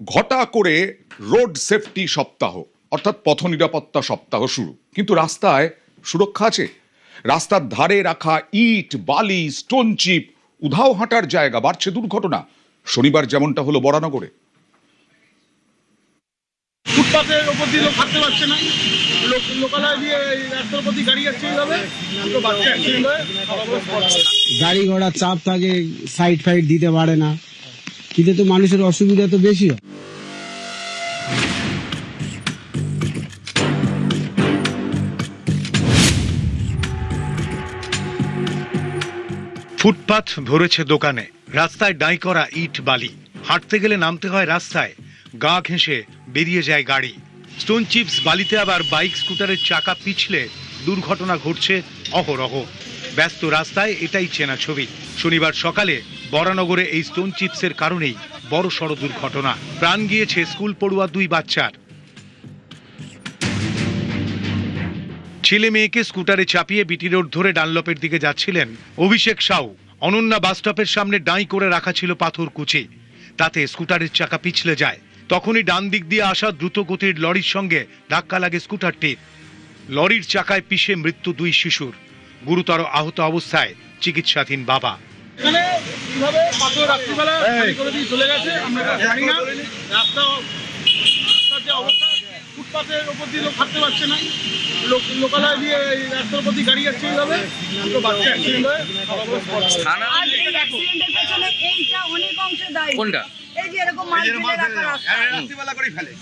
ঘটা করে road safety সপ্তাহ অর্থাৎ পথ নিরাপত্তা সপ্তাহ শুরু, কিন্তু রাস্তায় সুরক্ষা আছে? রাস্তার ধারে রাখা ইট, বালি, স্টোন চিপ, উধাও হাঁটার জায়গা, বাড়ছে দুর্ঘটনা। শনিবার যেমনটা হলো বরানগরে। ফুটপাতের ওপর দিয়ে লোক হাঁটতে পারছে না, লোকালয় দিয়ে রাস্তার উপর দিয়ে গাড়ি যাচ্ছে, এইভাবে দুটো বাচ্চা অ্যাক্সিডেন্ট হয়ে গাড়ি ঘোড়া চাপ থাকে, সাইড ফাইড দিতে পারে না, কিন্তু তো মানুষের অসুবিধা তো বেশি হয়। ফুটপাথ ভরেছে দোকানে, রাস্তায় ডাই করা ইট বালি, হাঁটতে গেলে নামতে হয় রাস্তায়, গা ঘেঁষে বেরিয়ে যায় গাড়ি। স্টোন চিপস বালিতে আবার বাইক স্কুটারের চাকা পিছলে দুর্ঘটনা ঘটছে অহরহ। ব্যস্ত রাস্তায় এটাই চেনা ছবি। শনিবার সকালে বরানগরে এই স্টোন চিপসের কারণেই বড়সড় দুর্ঘটনা। প্রাণ গিয়েছে স্কুল পড়ুয়া দুই বাচ্চার। ছেলে মেয়েকে স্কুটারে চাপিয়ে বিটি রোড ধরে ডানলপের দিকে যাচ্ছিলেন অভিষেক সাউ। অনন্যা বাসস্টপের সামনে ডাঁই করে রাখা ছিল পাথর কুচি, তাতে স্কুটারের চাকা পিছলে যায়। তখনই ডান দিক দিয়ে আসা দ্রুত গতির লরির সঙ্গে ধাক্কা লাগে স্কুটারটির। লরির চাকায় পিষে মৃত্যু দুই শিশুর। গুরুতর আহত অবস্থায় চিকিৎসাধীন বাবা। এখানে কিভাবে পাথর রাত্রিবেলা গাড়ি করে দিয়ে চলে গেছে আমরা জানি না। রাস্তার যে অবস্থা, ফুটপাতের ওপর দিয়ে লোক হাঁটতে পারছে না, লোকালয় দিয়ে রাস্তার উপর দিয়ে গাড়ি যাচ্ছে, এইভাবে দুটো বাচ্চা অ্যাক্সিডেন্ট হয়ে এইটা অনেক অংশে দায়ী। কোনটা? এই যে এরকম মাল ফেলে রাখা রাস্তা রাত্রিবেলা করে ফেলে।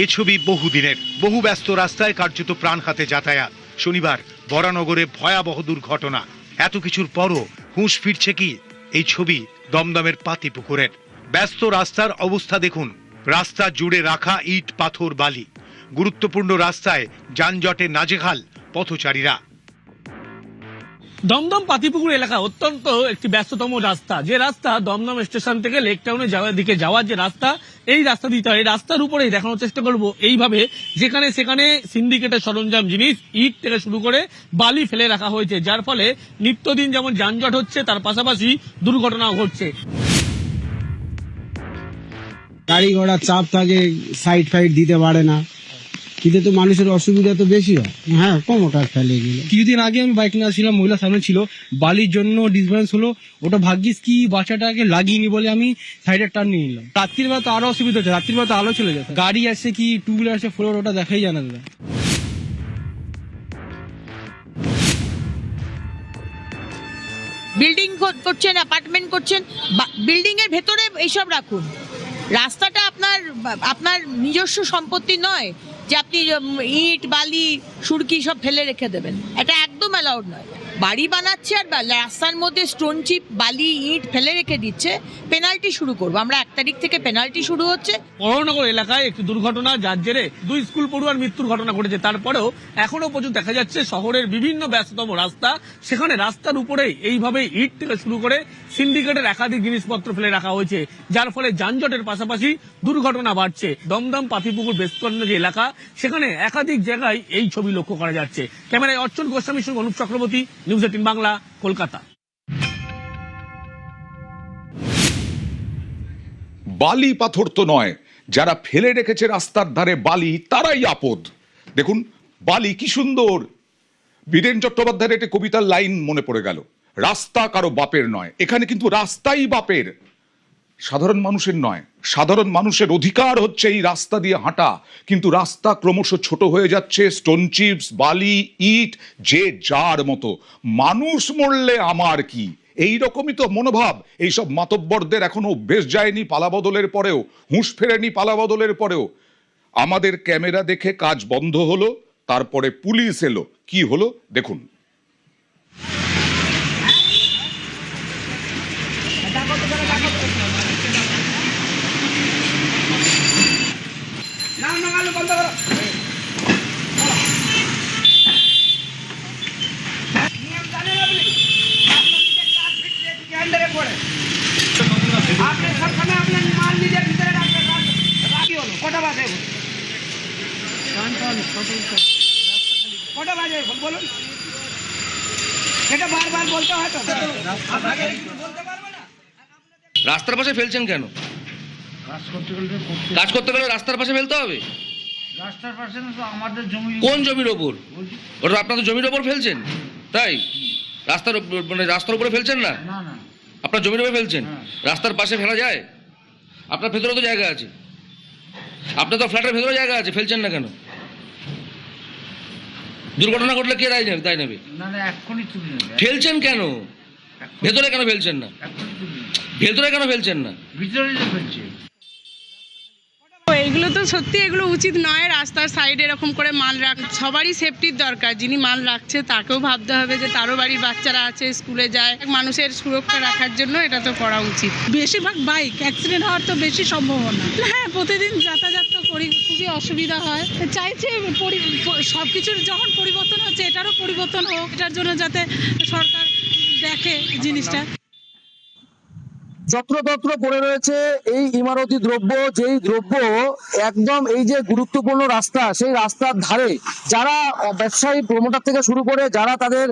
এ ছবি বহুদিনের। বহু ব্যস্ত রাস্তায় কার্যত প্রাণ হাতে যাতায়াত। শনিবার বরানগরে ভয়াবহ দুর্ঘটনা। এত কিছুর পরও হুঁশ ফিরছে কি? এই ছবি দমদমের পাতিপুকুরের। ব্যস্ত রাস্তার অবস্থা দেখুন। রাস্তা জুড়ে রাখা ইট, পাথর, বালি। গুরুত্বপূর্ণ রাস্তায় যানজটে নাজেহাল পথচারীরা। দমদম পাতিপুকুর এলাকা অত্যন্ত একটি ব্যস্ততম রাস্তা, যে রাস্তা দমদম স্টেশন থেকে লেক টাউনে যাওয়ার দিকে যাওয়ার যে রাস্তা, এই রাস্তা দিতে হয়। রাস্তার উপরেই দেখানোর চেষ্টা করবো এইভাবে যেখানে সেখানে সিন্ডিকেটের সরঞ্জাম জিনিস, ইট থেকে শুরু করে বালি ফেলে রাখা হয়েছে, যার ফলে নিত্যদিন যেমন যানজট হচ্ছে তার পাশাপাশি দুর্ঘটনাও ঘটছে। গাড়ি ঘোড়া চাপ থাকে, সাইড ফাইড দিতে পারে না, কিন্তু তো মানুষের অসুবিধা তো বেশি হয়। হ্যাঁ, প্রমোটার ফেলে গেল। কিছুদিন আগে আমি বাইক নিয়ে আসছিলাম, মহিলা সামনে ছিল, বালির জন্য ডিসব্যালেন্স হলো। ওটা ভাগ্যিস কি বাচ্চাটাকে লাগিয়ে বলে আমি সাইডে টার্ন নিয়ে নিলাম। রাত্রির বেলা তো আরো অসুবিধা হচ্ছে, রাত্রির বেলা তো আলো চলে যায়, গাড়ি আসছে কি টু হুইলার আসছে, ফোর ওটা দেখাই জানা দাদা। বিল্ডিং করছেন, অ্যাপার্টমেন্ট করছেন, বিল্ডিং এর ভেতরে এইসব রাখুন। রাস্তাটা আপনার নিজস্ব সম্পত্তি নয় যে আপনি ইট, বালি, সুরকি সব ফেলে রেখে দেবেন। এটা একদম অ্যালাউড নয়। বাড়ি বানাচ্ছে আর রাস্তার মধ্যে স্টোন চিপ, বালি, ইট ফেলে রেখে দিচ্ছে, পেনাল্টি শুরু করবো আমরা। 1 তারিখ থেকে পেনাল্টি শুরু হচ্ছে। বরানগর এলাকায় একটি দুর্ঘটনা, যার জেরে 2 স্কুল পড়ুয়ার মৃত্যুর ঘটনা ঘটেছে। তারপরেও এখনো পর্যন্ত দেখা যাচ্ছে শহরের বিভিন্ন ব্যস্ততম রাস্তা, সেখানে রাস্তার উপরেই এইভাবে ইট থেকে শুরু করে সিন্ডিকেটের একাধিক জিনিসপত্র ফেলে রাখা হয়েছে, যার ফলে যানজটের পাশাপাশি দুর্ঘটনা বাড়ছে। দমদম পাতিপুকুর বেস্তন্য যে এলাকা, সেখানে একাধিক জায়গায় এই ছবি লক্ষ্য করা যাচ্ছে। ক্যামেরায় অর্চন গোস্বামীর সঙ্গে অনুপ চক্রবর্তী, নিউজ 18 বাংলা, কলকাতা। বালি পাথর তো নয়, যারা ফেলে রেখেছে রাস্তার ধারে বালি, তারাই আপদ। দেখুন বালি কি সুন্দর। বীরেন চট্টোপাধ্যায়ের একটি কবিতার লাইন মনে পড়ে গেল, রাস্তা কারো বাপের নয়। এখানে কিন্তু রাস্তাই বাপের, সাধারণ মানুষের নয়। সাধারণ মানুষের অধিকার হচ্ছে এই রাস্তা দিয়ে হাঁটা, কিন্তু রাস্তা ক্রমশ ছোট হয়ে যাচ্ছে। স্টোন চিপস, বালি, ইট, যে যার মতো। মানুষ মরলে আমার কি, এই রকমই তো মনোভাব। এইসব মাতব্বরদের এখনো অভ্যেস যায়নি পালাবদলের পরেও, হুঁশ ফেরেনি পালাবদলের পরেও। আমাদের ক্যামেরা দেখে কাজ বন্ধ হলো, তারপরে পুলিশ এলো। কি হলো দেখুন। আপনি সবখানে আপনার মাল নিজের ভিতরে রাখি হলো। কটা বাজে কটা বাজে বলুন? সেটা বারবার বলতে হয় তো। রাস্তার পাশে ফেলছেন কেন? কাজ করতে গেলে রাস্তার পাশে ফেলতে হবে? রাস্তার পাশে না তো আমাদের জমি। কোন জমির ওপর? ওটা আপনাদের জমির ওপর ফেলছেন? তাই রাস্তার মানে রাস্তার উপরে ফেলছেন না? না না, আপনার জমির উপরে ফেলছেন? রাস্তার পাশে ফেলা যায়? আপনার ভেতরে তো জায়গা আছে, আপনার তো ফ্ল্যাটের ভেতরে জায়গা আছে, ফেলছেন না কেন? দুর্ঘটনা ঘটলে কে দায় নেবে? না না, এক্ষুনি তুলে নেবে। ফেলছেন কেন? ভেতরে কেন ফেলছেন না? এক্ষুনি তুলে নেবে। ভেতরে কেন ফেলছেন না? ভিতরে যে ফেলছে। এগুলো তো সত্যি এগুলো উচিত নয়। রাস্তার সাইডে এরকম করে মাল রাখ, সবারই সেফটির দরকার। যিনি মাল রাখছে তাকেও ভাবতে হবে যে তারও বাড়ির বাচ্চারা আছে, স্কুলে যায়, মানুষের সুরক্ষা রাখার জন্য এটা তো করা উচিত। বেশিরভাগ বাইক অ্যাক্সিডেন্ট হওয়ার তো বেশি সম্ভাবনা। হ্যাঁ, প্রতিদিন যাতায়াত তো করি, খুবই অসুবিধা হয়। চাইছে সব কিছুর যখন পরিবর্তন হচ্ছে এটারও পরিবর্তন হোক, এটার জন্য যাতে সরকার দেখে জিনিসটা। যত্রতত্র পড়ে রয়েছে এই ইমারতি দ্রব্য, যেই দ্রব্য একদম এই যে গুরুত্বপূর্ণ রাস্তা, সেই রাস্তার ধারে যারা ব্যবসায়ী প্রমোটার থেকে শুরু করে যারা তাদের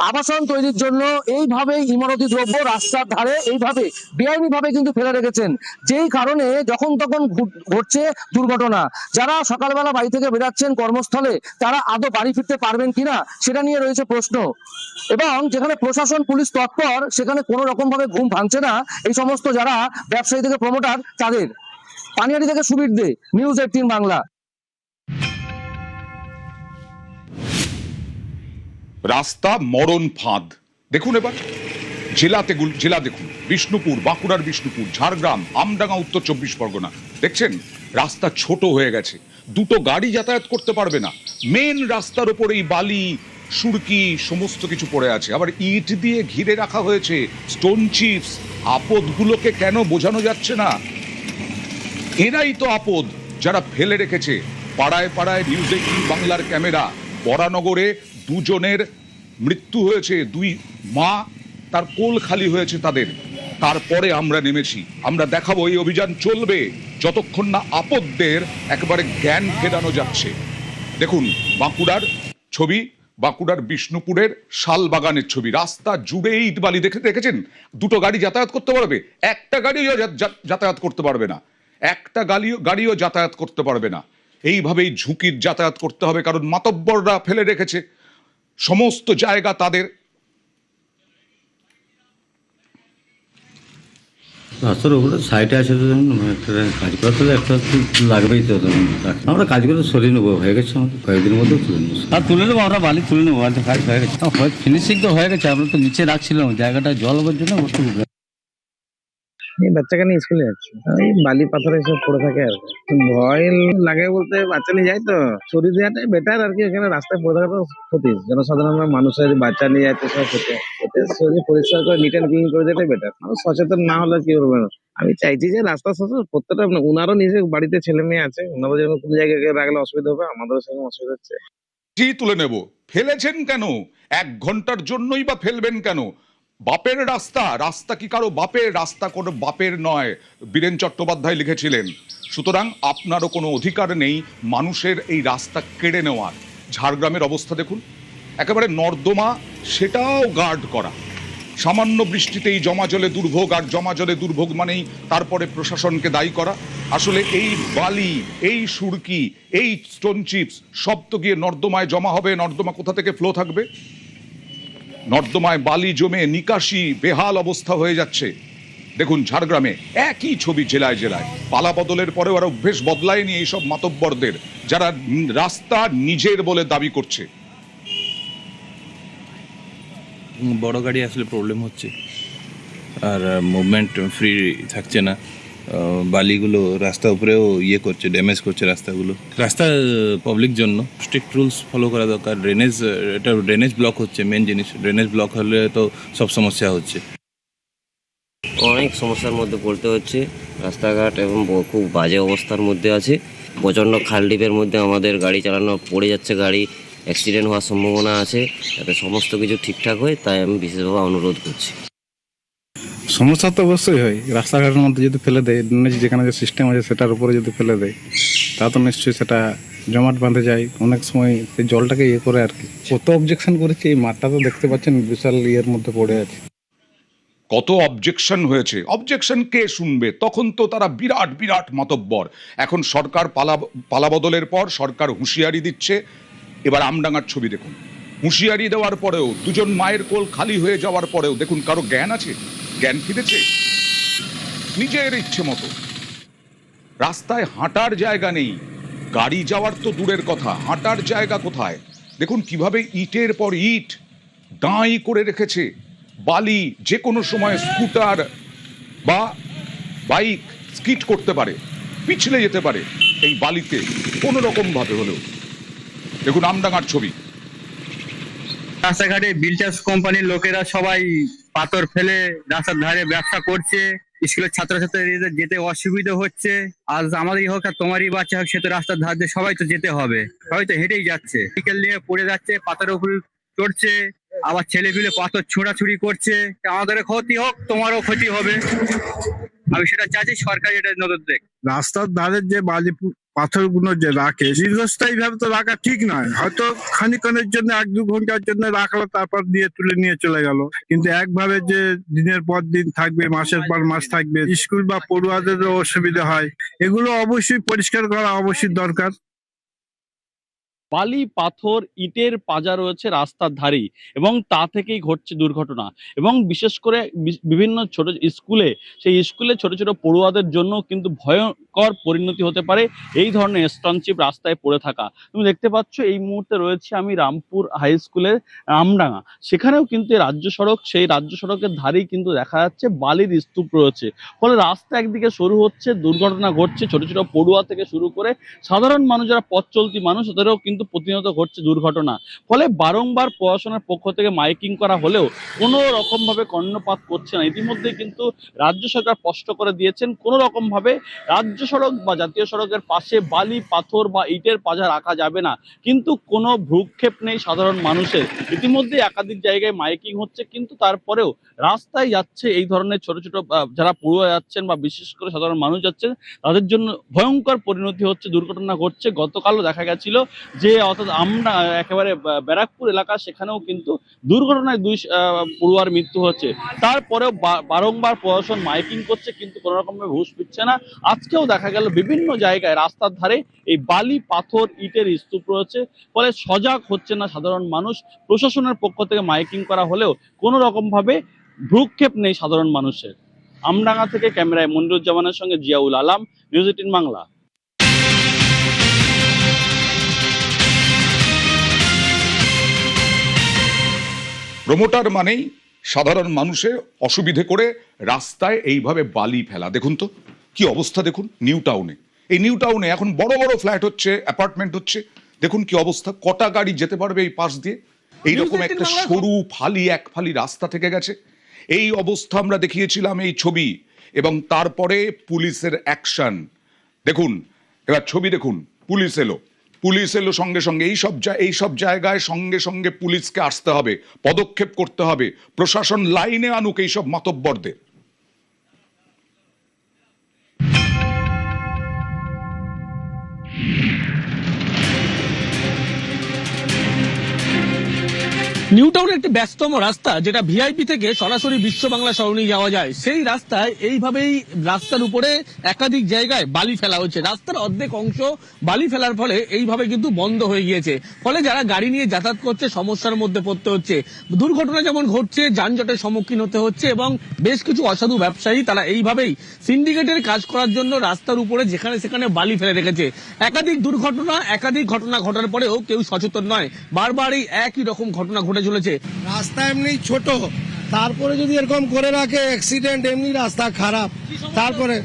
আবাসন তৈরির জন্য এইভাবে ইমারতি দ্রব্য রাস্তার ধারে এইভাবে বেআইনিভাবে কিন্তু ফেলে রেখেছেন, যেই কারণে যখন তখন ঘটছে দুর্ঘটনা। যারা সকালবেলা বাড়ি থেকে বেরাচ্ছেন কর্মস্থলে, তারা আদৌ বাড়ি ফিরতে পারবেন কিনা সেটা নিয়ে রয়েছে প্রশ্ন। এবং যেখানে প্রশাসন পুলিশ তৎপর, সেখানে কোনো রকম ভাবে ঘুম ভাঙছে না এই সমস্ত যারা ব্যবসায়ী থেকে প্রমোটার তাদের। পানিহাটি থেকে সুবীর দে, নিউজ 18 বাংলা। রাস্তা মরণ ফাঁদ। দেখুন এবার জেলা দেখুন, বিষ্ণুপুর, বাঁকুড়ার বিষ্ণুপুর, ঝাড়গ্রাম, আমডাঙ্গা, উত্তর 24 পরগনা। দেখছেন রাস্তা ছোট হয়ে গেছে, দুটো গাড়ি যাতায়াত করতে পারবে না। মেন রাস্তার ওপরেই বালি, সুরকি সমস্ত কিছু পড়ে আছে, আবার ইট দিয়ে ঘিরে রাখা হয়েছে। Stone chips. আপদগুলোকে কেন বোঝানো যাচ্ছে না? এরাই তো আপদ যারা ফেলে রেখেছে। পাড়ায় পাড়ায় নিউজ 18 বাংলার ক্যামেরা। বরানগরে দুজনের মৃত্যু হয়েছে, দুই মা তার কোল খালি হয়েছে তাদের। তারপরে আমরা নেমেছি, আমরা দেখাবো এই অভিযান চলবে যতক্ষণ না আপদদের একেবারে জ্ঞান ফেরানো যাচ্ছে। দেখুন বাঁকুড়ার ছবি, বাঁকুড়ার বিষ্ণুপুরের শালবাগানের ছবি। রাস্তা জুড়ে ইট বালি দেখেছেন। দুটো গাড়ি যাতায়াত করতে পারবে? একটা গাড়িও যাতায়াত করতে পারবে না, একটা গাড়িও যাতায়াত করতে পারবে না। এইভাবেই ঝুঁকির যাতায়াত করতে হবে, কারণ মাতব্বররা ফেলে রেখেছে সমস্ত জায়গা তাদের। রাস্তার উপরে সাইডে আছে তো কাজ করতে হলে একটা লাগবেই তো। আমরা কাজ করে সরিয়ে নেবো, হয়ে গেছে আমাদের কয়েকদিনের মধ্যে তুলে নেবো। আর তুলে নেবো, আমরা বালি তুলে নেবো, আর কাজ হয়ে গেছে, ফিনিশিং তো হয়ে গেছে। আমরা তো নিচে রাখছিলাম, জায়গাটা জল হবার জন্য এই বাচ্চাকে নিয়ে স্কুলে যাচ্ছে, এই বালি পাথর এসব পড়ে থাকে আর ভয় লাগে বলতে বাচ্চা নিয়ে যায় তো সরিয়ে দেওয়াটাই বেটার আর কি। এখানে রাস্তায় পড়ে থাকা তো ক্ষতি, জনসাধারণ মানুষের বাচ্চা নিয়ে যাচ্ছে সব ক্ষতি। শরীর পরিষ্কার করে নিট অ্যান্ড ক্লিন করে দেওয়াটাই বেটার। মানুষ সচেতন না হলে কি করবে? আমি চাইছি যে রাস্তা প্রত্যেকটা উনারও নিজে বাড়িতে ছেলে মেয়ে আছে, ওনারও যেন কোনো জায়গায় রাখলে অসুবিধা হবে, আমাদেরও সেরকম অসুবিধা হচ্ছে। তুলে নেব। ফেলেছেন কেন? 1 ঘন্টার জন্যই বা ফেলবেন কেন? বাপের রাস্তা, রাস্তা কি কারো বাপের? রাস্তা কোনো বাপের নয়, বীরেন চট্টোপাধ্যায় লিখেছিলেন। সুতরাং আপনারও কোনো অধিকার নেই মানুষের এই রাস্তা কেড়ে নেওয়ার। ঝাড়গ্রামের অবস্থা দেখুন, একেবারে নর্দমা, সেটাও গার্ড করা। সামান্য বৃষ্টিতেই জমা জলে দুর্ভোগ, আর জমা জলে দুর্ভোগ মানেই তারপরে প্রশাসনকে দায়ী করা। আসলে এই বালি, এই সুরকি, এই স্টোন চিপস সব তো গিয়ে নর্দমায় জমা হবে। নর্দমা কোথা থেকে ফ্লো থাকবে? নর্দমায় বালি জমে নিকাশি বেহাল অবস্থা হয়ে যাচ্ছে। দেখুন ঝাড়গ্রামে একই ছবি জেলায় জেলায়। পালা বদলের পরেও আর অভ্যেস বদলায়নি এইসব মাতব্বরদের, যারা রাস্তা নিজের বলে দাবি করছে। বড় গাড়ি আসলে প্রবলেম হচ্ছে, আর মুভমেন্ট ফ্রি থাকছে না। বালিগুলো রাস্তা উপরেও করছে, ড্যামেজ করছে রাস্তাগুলো। রাস্তা পাবলিক জন্য স্ট্রিক্ট রুলস ফলো করা দরকার। ড্রেনেজ ব্লক হচ্ছে মেন জিনিস। ড্রেনেজ ব্লক হলে তো সব সমস্যা হচ্ছে। অনেক সমস্যার মধ্যে পড়তে হচ্ছে, রাস্তাঘাট এবং খুব বাজে অবস্থার মধ্যে আছে। প্রচণ্ড খালডিপের মধ্যে আমাদের গাড়ি চালানো, পড়ে যাচ্ছে গাড়ি, অ্যাক্সিডেন্ট হওয়ার সম্ভাবনা আছে। যাতে সমস্ত কিছু ঠিকঠাক হয় তাই আমি বিশেষভাবে অনুরোধ করছি। সমস্যা তো অবশ্যই হয়, রাস্তাঘাটের মধ্যে যদি ফেলে দেয়, ড্রেনেজ যেখানে যে সিস্টেম আছে সেটার উপরে যদি ফেলে দেয়, তা তো নিশ্চয়ই সেটা জমাট বাঁধে যায়, অনেক সময় সেই জলটাকে ইয়ে করে আর কি। কত অবজেকশন করেছে, এই মাঠটা তো দেখতে পাচ্ছেন বিশাল ইয়ের মধ্যে পড়ে আছে। কত অবজেকশন হয়েছে, অবজেকশন কে শুনবে? তখন তো তারা বিরাট বিরাট মাতব্বর। এখন সরকার পালাবদলের পর সরকার হুঁশিয়ারি দিচ্ছে। এবার আমডাঙ্গার ছবি দেখুন, হুঁশিয়ারি দেওয়ার পরেও, দুজন মায়ের কোল খালি হয়ে যাওয়ার পরেও দেখুন কারো জ্ঞান আছে? জ্ঞান ফিরেছে? নিজের ইচ্ছে মতো রাস্তায় হাঁটার জায়গা নেই, গাড়ি যাওয়ার তো দূরের কথা, হাঁটার জায়গা কোথায়? দেখুন কিভাবে ইটের পর ইট দাঁই করে রেখেছে। বালি যে কোনো সময় স্কুটার বা বাইক স্কিড করতে পারে, পিছলে যেতে পারে এই বালিতে কোনো রকম ভাবে হলেও। দেখুন আমডাঙ্গার ছবি। রাস্তাঘাটে বিল্ডার্স কোম্পানির লোকেরা সবাই পাথর ফেলে রাস্তার ধারে ব্যবসা করছে, স্কুলের ছাত্রছাত্রীদের যেতে অসুবিধা হচ্ছে। আজ আমারই হোক আর তোমারই বাচ্চা হোক, সে তো রাস্তার ধার দিয়ে সবাই তো যেতে হবে, সবাই তো হেঁটেই যাচ্ছে, সাইকেল নিয়ে পড়ে যাচ্ছে, পাথরের উপর চড়ছে, আবার ছেলেপিলে পাথর ছোড়াছুড়ি করছে। আমাদের ক্ষতি হোক, তোমারও ক্ষতি হবে, আমি সেটা চাইছি সরকার এটা নজর দেখ। রাস্তার ধারের যে বালি পাথরগুলো যে রাখে, দীর্ঘস্থায়ী ভাবে তো রাখা ঠিক নয়। হয়তো খানিকক্ষণের জন্য 1-2 ঘন্টার জন্য রাখলো, তারপর দিয়ে তুলে নিয়ে চলে গেল। কিন্তু একভাবে যে দিনের পর দিন থাকবে, মাসের পর মাস থাকবে, স্কুল বা পড়ুয়াদেরও অসুবিধা হয়, এগুলো অবশ্যই পরিষ্কার করা অবশ্যই দরকার। বালি পাথর ইটের পাজা রয়েছে রাস্তার ধারেই, এবং তা থেকেই ঘটছে দুর্ঘটনা। এবং বিশেষ করে বিভিন্ন ছোট স্কুলে, সেই স্কুলে ছোট ছোট পড়ুয়াদের জন্য কিন্তু ভয়ঙ্কর পরিণতি হতে পারে এই ধরনের স্টোনচিপ রাস্তায় পড়ে থাকা। তুমি দেখতে পাচ্ছ এই মুহূর্তে রয়েছে আমি রামপুর হাই স্কুলের আমডাঙ্গা, সেখানেও কিন্তু রাজ্য সড়ক, সেই রাজ্য সড়কের ধারেই কিন্তু দেখা যাচ্ছে বালির স্তূপ রয়েছে। ফলে রাস্তা একদিকে সরু হচ্ছে, দুর্ঘটনা ঘটছে, ছোট ছোট পড়ুয়া থেকে শুরু করে সাধারণ মানুষ যারা পথ চলতি মানুষ, তাদেরও কিন্তু প্রতিনিয়ত ঘটছে দুর্ঘটনা। ফলে বারংবার প্রশাসনের পক্ষ থেকে মাইকিং করা হলেও কোনো রকম ভাবে কর্ণপাত করছে না। ইতিমধ্যে কিন্তু রাজ্য সরকার স্পষ্ট করে দিয়েছেন, কোনো রকম ভাবে রাজ্য সড়ক বা জাতীয় সড়কের পাশে বালি পাথর বা ইটের পাজা রাখা যাবে না। কিন্তু কোনো ভ্রুক্ষেপ নেই সাধারণ মানুষের। ইতিমধ্যে একাধিক জায়গায় মাইকিং হচ্ছে, কিন্তু তারপরেও রাস্তায় যাচ্ছে এই ধরনের ছোট ছোট যারা পড়ুয়া যাচ্ছেন বা বিশেষ করে সাধারণ মানুষ যাচ্ছেন, তাদের জন্য ভয়ঙ্কর পরিণতি হচ্ছে, দুর্ঘটনা ঘটছে। গতকালও দেখা গেছিল যে অর্থাৎ আমরা একেবারে ব্যারাকপুর এলাকা, সেখানেও কিন্তু দুর্ঘটনায় 2 পড়ুয়ার মৃত্যু হচ্ছে। তারপরেও বারংবার প্রশাসন মাইকিং করছে, কিন্তু কোনো রকমের হুঁশ ফিরছে না। আজকেও দেখা গেল বিভিন্ন জায়গায় রাস্তার ধারে এই বালি পাথর ইটের স্তূপ রয়েছে। ফলে সজাগ হচ্ছে না সাধারণ মানুষ। প্রশাসনের পক্ষ থেকে মাইকিং করা হলেও কোনো রকম ভাবে ভ্রুক্ষেপ নেই সাধারণ মানুষের। আমডাঙ্গা থেকে ক্যামেরায় মনিরুজ্জামানের সঙ্গে জিয়াউল আলম, নিউজ 18 বাংলা। প্রমোটার মানেই সাধারণ মানুষের অসুবিধে করে রাস্তায় এইভাবে বালি ফেলা। দেখুন তো কি অবস্থা, দেখুন নিউ টাউনে, এই নিউ টাউনে এখন বড় বড় ফ্ল্যাট হচ্ছে, অ্যাপার্টমেন্ট হচ্ছে, দেখুন কি অবস্থা। কটা গাড়ি যেতে পারবে এই পাশ দিয়ে? এইরকম একটা সরু ফালি, এক ফালি রাস্তা থেকে গেছে। এই অবস্থা আমরা দেখিয়েছিলাম এই ছবি, এবং তারপরে পুলিশের অ্যাকশন দেখুন। এবার ছবি দেখুন, পুলিশ এলো সঙ্গে সঙ্গে। এইসব জায়গায় সঙ্গে সঙ্গে পুলিশকে আসতে হবে, পদক্ষেপ করতে হবে, প্রশাসন লাইনে আনুক এইসব মাতব্বরদের। নিউ টাউনের একটি ব্যস্ততম রাস্তা, যেটা ভিআইপি থেকে সরাসরি বিশ্ব বাংলা সরণি যাওয়া যায়, সেই রাস্তায় এইভাবেই রাস্তার উপরে একাধিক জায়গায় বালি ফেলা হচ্ছে। রাস্তার অর্ধেক অংশ বালি ফেলার ফলে এইভাবে কিন্তু বন্ধ হয়ে গিয়েছে। ফলে যারা গাড়ি নিয়ে যাতায়াত করছে সমস্যার মধ্যে পড়তে হচ্ছে। দুর্ঘটনা যেমন ঘটছে, যানজটের সম্মুখীন হতে হচ্ছে, এবং বেশ কিছু অসাধু ব্যবসায়ী তারা এইভাবেই সিন্ডিকেটের কাজ করার জন্য রাস্তার উপরে যেখানে সেখানে বালি ফেলে রেখেছে। একাধিক ঘটনা ঘটার পরেও কেউ সচেতন নয়। বারবারই একই রকম ঘটনা ঘটে চলেছে। রাস্তা এমনি ছোট, তারপরে যদি এরকম করে রাখে অ্যাক্সিডেন্ট, এমনি রাস্তা খারাপ, তারপরে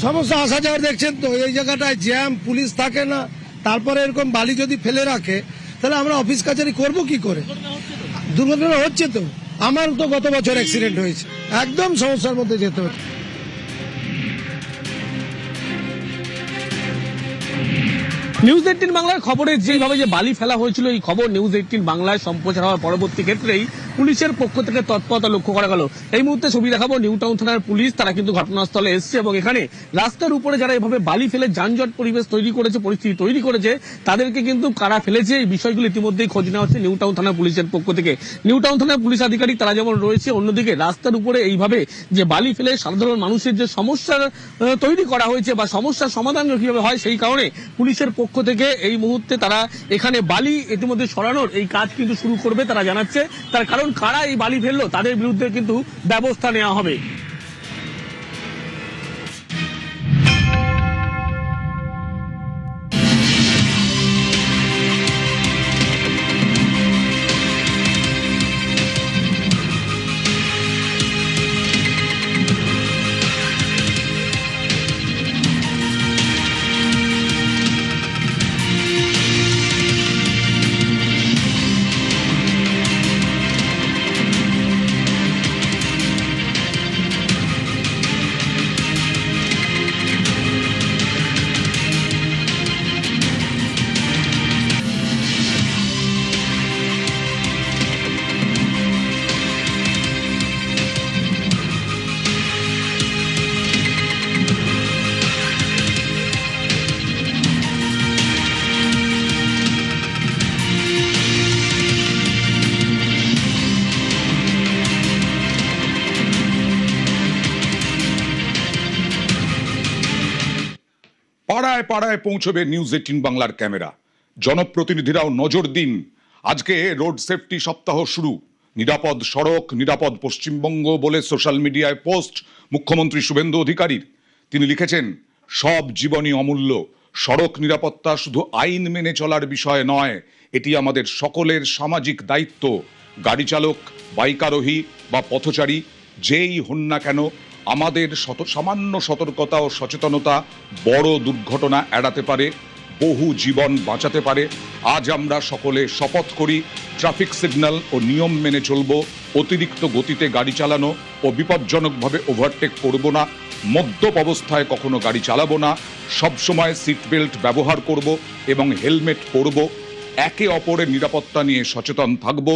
সমস্যা আসা যাওয়ার দেখছেন তো, এই জায়গাটায় জ্যাম, পুলিশ থাকে না, তারপরে এরকম বালি যদি ফেলে রাখে তাহলে আমরা অফিস কাছারি করবো কি করে? দুর্ঘটনা হচ্ছে তো, আমার তো গত বছর অ্যাক্সিডেন্ট হয়েছে, একদম সমস্যার মধ্যে যেতে হচ্ছে। নিউজ 18 বাংলার খবরে যেভাবে যে বালি ফেলা হয়েছিল, এই খবর নিউজ 18 বাংলায় সম্প্রচার হওয়ার পরবর্তী ক্ষেত্রেই পুলিশের পক্ষ থেকে তৎপরতা লক্ষ্য করা গেল। এই মুহূর্তে ছবি দেখাবো নিউ টাউন থানার পুলিশ, তারা কিন্তু ঘটনাস্থলে এসছে এবং এখানে রাস্তার উপরে যারা এভাবে বালি ফেলে যানজট পরিবেশ তৈরি করেছে, পরিস্থিতি তৈরি করেছে, তাদেরকে কিন্তু কারা ফেলেছে এই বিষয়গুলো ইতিমধ্যেই খোঁজ নেওয়া হচ্ছে নিউ টাউন থানা পুলিশের পক্ষ থেকে। নিউ টাউন থানার পুলিশ আধিকারিক তারা যেমন রয়েছে, অন্যদিকে রাস্তার উপরে এইভাবে যে বালি ফেলে সাধারণ মানুষের যে সমস্যার তৈরি করা হয়েছে বা সমস্যার সমাধান কিভাবে হয়, সেই কারণে পুলিশের পক্ষ থেকে এই মুহূর্তে তারা এখানে বালি ইতিমধ্যে সরানোর এই কাজ কিন্তু শুরু করবে তারা জানাচ্ছে। তার কারণ কারা এই বালি ফেললো তাদের বিরুদ্ধে কিন্তু ব্যবস্থা নেওয়া হবে। পাড়ায় পাড়ায় পৌঁছবে নিউজ 18 বাংলার ক্যামেরা। জনপ্রতিনিধিরাও নজর দিন। আজকে রোড সেফটি সপ্তাহ শুরু। নিরাপদ সড়ক, নিরাপদ পশ্চিমবঙ্গ বলে সোশ্যাল মিডিয়ায় পোস্ট মুখ্যমন্ত্রী শুভেন্দু অধিকারীর। তিনি লিখেছেন, সব জীবনই অমূল্য। সড়ক নিরাপত্তা শুধু আইন মেনে চলার বিষয় নয়, এটি আমাদের সকলের সামাজিক দায়িত্ব। গাড়ি চালক, বাইকারোহী বা পথচারী যেই হন না কেন, আমাদের সামান্য সতর্কতা ও সচেতনতা বড় দুর্ঘটনা এড়াতে পারে, বহু জীবন বাঁচাতে পারে। আজ আমরা সকলে শপথ করি, ট্রাফিক সিগন্যাল ও নিয়ম মেনে চলব, অতিরিক্ত গতিতে গাড়ি চালানো ও বিপজ্জনকভাবে ওভারটেক করব না, মদ্যপ অবস্থায় কখনো গাড়ি চালাবো না, সবসময় সিট বেল্ট ব্যবহার করব এবং হেলমেট পরব। একে অপরের নিরাপত্তা নিয়ে সচেতন থাকব।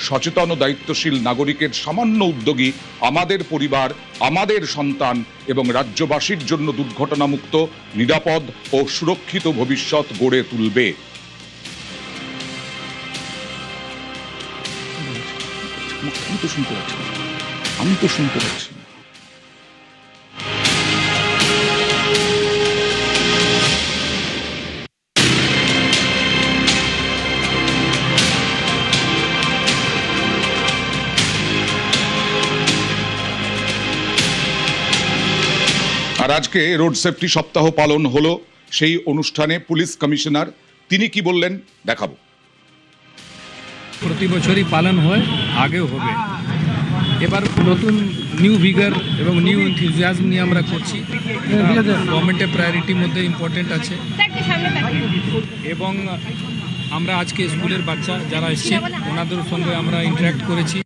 সচেতন ও দায়িত্বশীল নাগরিকের সামান্য উদ্যোগী আমাদের পরিবার, আমাদের সন্তান এবং রাজ্যবাসীর জন্য দুর্ঘটনামুক্ত, নিরাপদ ও সুরক্ষিত ভবিষ্যৎ গড়ে তুলবে। আমি তো শুনতে পাচ্ছি না। আর আজকে রোড সেফটি সপ্তাহ পালন হলো। সেই অনুষ্ঠানে পুলিশ কমিশনার তিনি কি বললেন দেখাবো। প্রতি বছরই পালন হয়, আগেও হবে। এবার নতুন নিউ ভিগার এবং নিউ এনথুজিয়াজম নিয়ে আমরা করছি। গভর্নমেন্টের প্রায়োরিটির মধ্যে ইম্পর্টেন্ট আছে এবং আমরা আজকে স্কুলের বাচ্চা যারা এসছে ওনাদের সঙ্গে আমরা ইন্টারাক্ট করেছি।